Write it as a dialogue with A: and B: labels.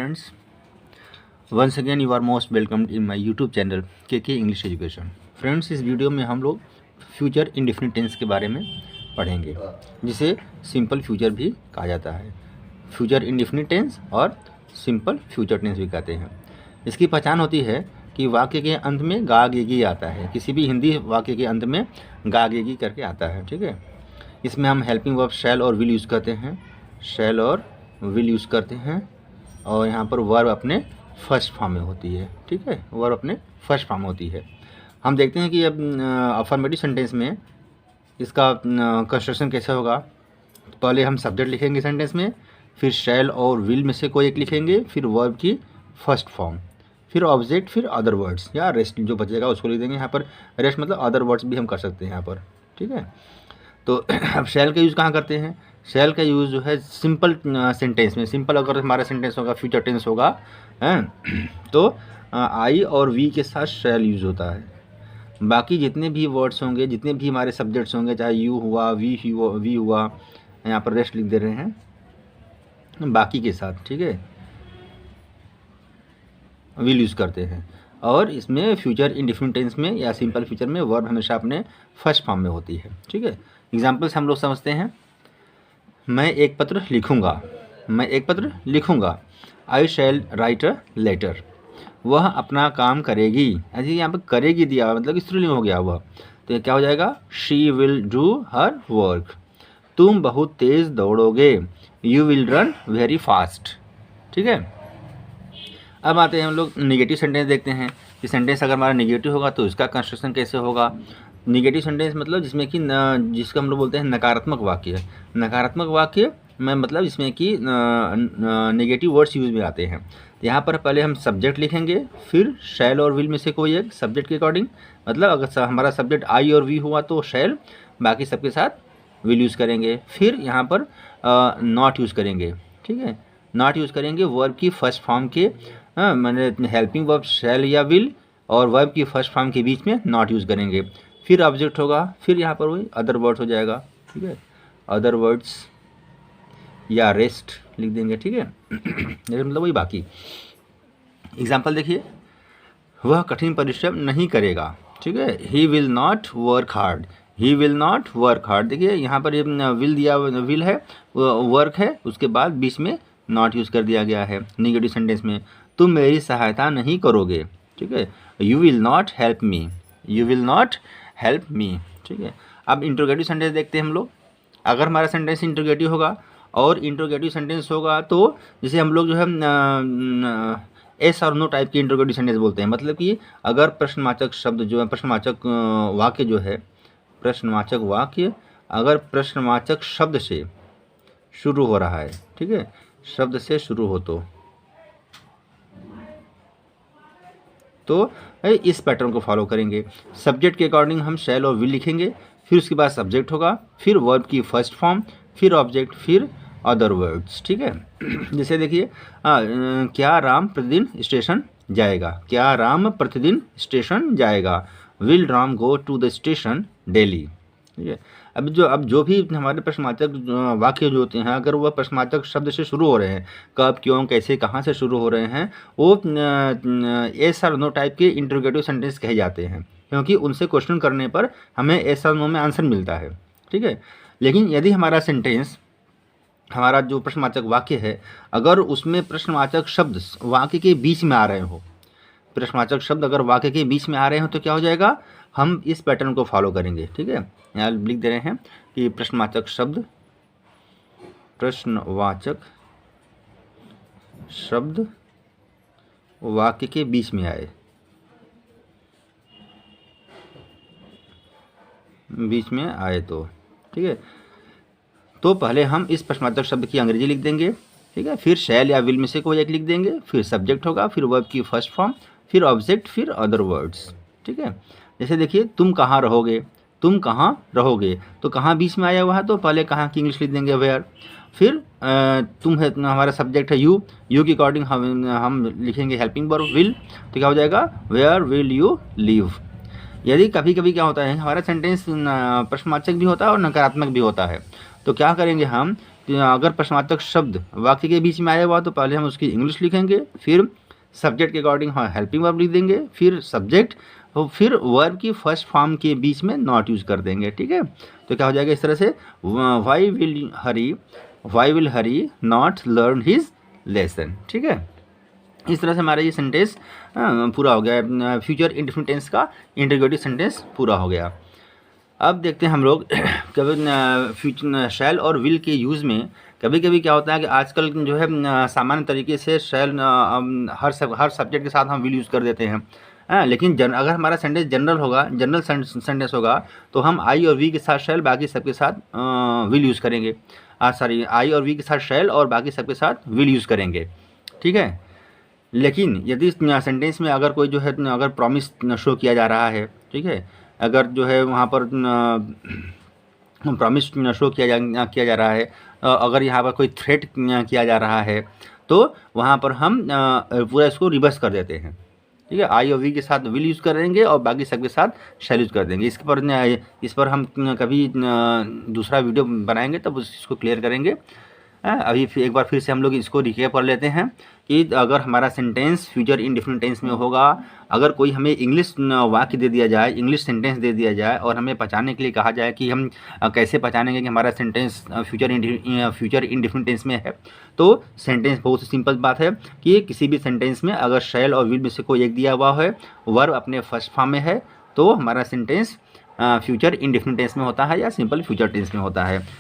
A: friends, once again you are most welcomed in my YouTube channel के English education. Friends, इस video में हम लोग फ्यूचर इंडेफिनिट टेंस के बारे में पढ़ेंगे, जिसे सिंपल फ्यूचर भी कहा जाता है। फ्यूचर इंडेफिनिट टेंस और सिंपल फ्यूचर टेंस भी कहते हैं। इसकी पहचान होती है कि वाक्य के अंत में गा गेगी आता है। किसी भी हिंदी वाक्य के अंत में गा गेगी करके आता है, ठीक है। इसमें हम हेल्पिंग वर्ब शैल और विल यूज़ करते हैं, शैल और विल यूज़ करते हैं, और यहाँ पर वर्ब अपने फर्स्ट फॉर्म में होती है, ठीक है। वर्ब अपने फर्स्ट फॉर्म होती है। हम देखते हैं कि अब अफर्मेटिव सेंटेंस में इसका कंस्ट्रक्शन कैसे होगा। पहले हम सब्जेक्ट लिखेंगे सेंटेंस में, फिर शैल और विल में से कोई एक लिखेंगे, फिर वर्ब की फर्स्ट फॉर्म, फिर ऑब्जेक्ट, फिर अदर वर्ड्स या रेस्ट जो बचेगा उसको लिख देंगे। यहाँ पर रेस्ट मतलब अदर वर्ड्स भी हम कर सकते हैं यहाँ पर, ठीक है। तो अब शैल का यूज़ कहाँ करते हैं? शैल का यूज़ जो है सिंपल सेंटेंस में। सिंपल अगर हमारा सेंटेंस होगा, फ्यूचर टेंस होगा, हैं, तो आई और वी के साथ शैल यूज़ होता है। बाकी जितने भी वर्ड्स होंगे, जितने भी हमारे सब्जेक्ट्स होंगे, चाहे यू हुआ, वी हुआ, यहाँ पर रेस्ट लिख दे रहे हैं, बाकी के साथ, ठीक है, विल यूज़ करते हैं। और इसमें फ्यूचर इंडेफिनिट टेंस में या सिंपल फ्यूचर में वर्ब हमेशा अपने फर्स्ट फॉर्म में होती है, ठीक है। एग्जाम्पल्स हम लोग समझते हैं। मैं एक पत्र लिखूंगा, मैं एक पत्र लिखूंगा। आई शैल राइट अ लेटर। वह अपना काम करेगी। अजी यहाँ पर करेगी दिया मतलब स्त्रीलिंग हो गया वह, तो ये क्या हो जाएगा? She will do her work. तुम बहुत तेज़ दौड़ोगे। You will run very fast, ठीक है। अब आते हैं हम लोग निगेटिव सेंटेंस देखते हैं कि सेंटेंस अगर हमारा निगेटिव होगा तो इसका कंस्ट्रक्शन कैसे होगा। निगेटिव सेंटेंस मतलब जिसमें कि जिसका हम लोग बोलते हैं नकारात्मक वाक्य। नकारात्मक वाक्य में मतलब जिसमें कि नेगेटिव वर्ड्स यूज में आते हैं। यहाँ पर पहले हम सब्जेक्ट लिखेंगे, फिर शैल और विल में से कोई एक सब्जेक्ट के अकॉर्डिंग, मतलब अगर हमारा सब्जेक्ट आई और वी हुआ तो शैल, बाकी सबके साथ विल यूज़ करेंगे। फिर यहाँ पर नॉट यूज़ करेंगे, ठीक है। नॉट यूज़ करेंगे वर्ब की फर्स्ट फॉर्म के, मैंने हेल्पिंग वर्ब शैल या विल, और वर्ब की फर्स्ट फॉर्म के बीच में नॉट यूज़ करेंगे। फिर ऑब्जेक्ट होगा, फिर यहाँ पर वही अदर वर्ड्स हो जाएगा, ठीक है। अदर वर्ड्स या रेस्ट लिख देंगे, ठीक है। मतलब वही बाकी। एग्जाम्पल देखिए, वह कठिन परिश्रम नहीं करेगा, ठीक है। He will not work hard, he will not work hard. देखिए यहाँ पर विल दिया, विल है, वर्क है, उसके बाद बीच में नॉट यूज़ कर दिया गया है निगेटिव सेंटेंस में। तुम मेरी सहायता नहीं करोगे, ठीक है। You will not help me, you will not help me, ठीक है। अब इंट्रोगेटिव सेंटेंस देखते हैं हम लोग। अगर हमारा सेंटेंस इंट्रोगेटिव होगा और इंट्रोगेटिव सेंटेंस होगा तो जैसे हम लोग जो है एस और नो टाइप की इंट्रोगेटिव सेंटेंस बोलते हैं। मतलब कि अगर प्रश्नवाचक शब्द जो है, प्रश्नवाचक वाक्य जो है, प्रश्नवाचक वाक्य अगर प्रश्नवाचक शब्द से शुरू हो रहा है, ठीक है, शब्द से शुरू हो तो इस पैटर्न को फॉलो करेंगे। सब्जेक्ट के अकॉर्डिंग हम शैल और विल लिखेंगे, फिर उसके बाद सब्जेक्ट होगा, फिर वर्ब की फर्स्ट फॉर्म, फिर ऑब्जेक्ट, फिर अदर वर्ड्स, ठीक है। जैसे देखिए, क्या राम प्रतिदिन स्टेशन जाएगा, क्या राम प्रतिदिन स्टेशन जाएगा। Will Ram go to the station daily, ठीक है। अब जो भी हमारे प्रश्नवाचक वाक्य जो होते हैं, अगर वह प्रश्नवाचक शब्द से शुरू हो रहे हैं, कब, क्यों, कैसे, कहाँ से शुरू हो रहे हैं, वो एस और नो टाइप के इंट्रोगेटिव सेंटेंस कहे जाते हैं, क्योंकि उनसे क्वेश्चन करने पर हमें एस और नो में आंसर मिलता है, ठीक है। लेकिन यदि हमारा सेंटेंस, हमारा जो प्रश्नवाचक वाक्य है, अगर उसमें प्रश्नवाचक शब्द वाक्य के बीच में आ रहे हो, प्रश्नवाचक शब्द अगर वाक्य के बीच में आ रहे हो तो क्या हो जाएगा? हम इस पैटर्न को फॉलो करेंगे, ठीक है। यहाँ लिख दे रहे हैं कि प्रश्नवाचक शब्द, प्रश्नवाचक शब्द वाक्य के बीच में आए, बीच में आए तो, ठीक है। तो पहले हम इस प्रश्नवाचक शब्द की अंग्रेजी लिख देंगे, ठीक है। फिर शैल या विल में से कोई एक लिख देंगे, फिर सब्जेक्ट होगा, फिर वर्ब की फर्स्ट फॉर्म, फिर ऑब्जेक्ट, फिर अदर वर्ड्स, ठीक है। जैसे देखिए, तुम कहाँ रहोगे, तुम कहाँ रहोगे, तो कहाँ बीच में आया हुआ है तो पहले कहाँ की इंग्लिश लिख देंगे वेयर। फिर तुम है, हमारा सब्जेक्ट है यू, यू के अकॉर्डिंग हम लिखेंगे हेल्पिंग वर्ब विल, तो क्या हो जाएगा? Where will you live. यदि कभी कभी क्या होता है, हमारा सेंटेंस प्रश्नवाचक भी होता है और नकारात्मक भी होता है, तो क्या करेंगे हम तो अगर प्रश्नार्थक शब्द वाक्य के बीच में आया हुआ तो पहले हम उसकी इंग्लिश लिखेंगे, फिर सब्जेक्ट के अकॉर्डिंग हम हेल्पिंग वर्ब लिख देंगे, फिर सब्जेक्ट और फिर वर्ब की फर्स्ट फॉर्म के बीच में नॉट यूज़ कर देंगे। ठीक है, तो क्या हो जाएगा इस तरह से, why will Hari not learn his lesson. ठीक है, इस तरह से हमारा ये सेंटेंस पूरा हो गया, फ्यूचर इंडेफिनिट टेंस का इंटरोगेटिव सेंटेंस पूरा हो गया। अब देखते हैं हम लोग कभी शैल और विल के यूज़ में कभी कभी क्या होता है कि आजकल जो है सामान्य तरीके से शैल हर सब्जेक्ट के साथ हम विल यूज़ कर देते हैं। लेकिन अगर हमारा सेंटेंस जनरल होगा, जनरल सेंटेंस होगा, तो हम आई और वी के साथ शैल, बाकी सबके साथ विल यूज़ करेंगे। आई और वी के साथ शैल और बाकी सबके साथ विल यूज़ करेंगे। ठीक है, लेकिन यदि सेंटेंस में अगर कोई जो है अगर प्रॉमिस शो किया जा रहा है, ठीक है, अगर जो है वहाँ पर प्रॉमिस शो किया जा रहा है, अगर यहाँ पर कोई थ्रेट किया जा रहा है, तो वहाँ पर हम पूरा इसको रिवर्स कर देते हैं। ठीक है, आई और वी के साथ विल यूज़ करेंगे और बाकी सबके साथ शैल यूज़ कर देंगे। इस पर हम कभी दूसरा वीडियो बनाएंगे तब उसको क्लियर करेंगे। अभी एक बार फिर से हम लोग इसको रिकैप कर लेते हैं कि अगर हमारा सेंटेंस फ्यूचर इंडेफिनिट टेंस में होगा, अगर कोई हमें इंग्लिश वाक्य दे दिया जाए, इंग्लिश सेंटेंस दे दिया जाए और हमें पहचानने के लिए कहा जाए कि हम कैसे पहचानेंगे कि हमारा सेंटेंस फ्यूचर इंडेफिनिट टेंस में है, तो सेंटेंस बहुत सिंपल बात है कि किसी भी सेंटेंस में अगर शैल और विल में से कोई एक दिया हुआ है, वर्ब अपने फर्स्ट फॉर्म में है, तो हमारा सेंटेंस फ्यूचर इंडेफिनिट टेंस में होता है या सिंपल फ्यूचर टेंस में होता है।